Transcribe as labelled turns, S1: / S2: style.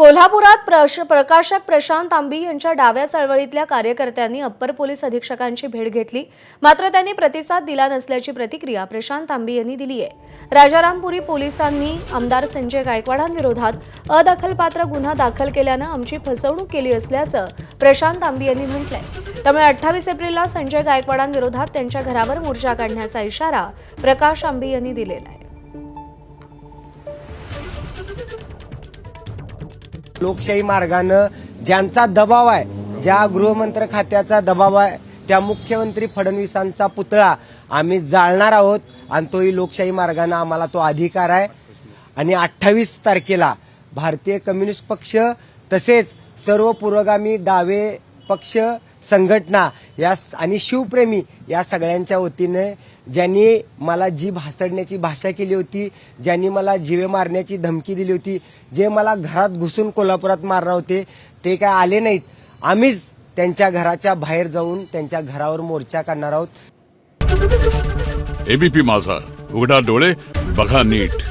S1: कोल्हापुरात प्रकाशक प्रशांत आंबी यांच्या डाव्या चळवळीतल्या कार्यकर्त्यांनी अप्पर पोलीस अधीक्षकांची भेट घेतली, मात्र त्यांनी प्रतिसाद दिला नसल्याची प्रतिक्रिया प्रशांत आंबी यांनी दिली आहे। राजारामपुरी पोलिसांनी आमदार संजय गायकवाडांविरोधात अदखलपात्र गुन्हा दाखल केल्यानं आमची फसवणूक केली असल्याचं प्रशांत आंबी यांनी म्हटलंय। त्यामुळे 28 एप्रिलला संजय गायकवाडांविरोधात त्यांच्या घरावर मोर्चा काढण्याचा इशारा प्रकाश आंबी यांनी दिलेला आहे।
S2: लोकशाही मार्गाने ज्यांचा दबाव आहे, ज्या गृहमंत्री खात्याचा दबाव आहे, त्या मुख्यमंत्री फडणवीसांचा पुतळा आम्ही जाळणार आहोत आणि तोही लोकशाही मार्गाने आम्हाला तो अधिकार आहे। आणि 28 तारखेला भारतीय कम्युनिस्ट पक्ष तसेच सर्व पुरोगामी डावे पक्ष संघटना या आणि शिवप्रेमी या सगळ्यांच्या वतीने ज्यांनी मला जीभ हसडण्याची भाषा केली होती, ज्यांनी मला जीवे मारण्याची धमकी दिली होती, जे मला घरात घुसून कोल्हापुरात मारणार होते, ते काय आले नाहीत। आम्हीच त्यांच्या घराच्या बाहेर जाऊन त्यांच्या घरावर मोर्चा काढणार आहोत।
S3: एबीपी माझा, उघडा डोळे बघा नीट।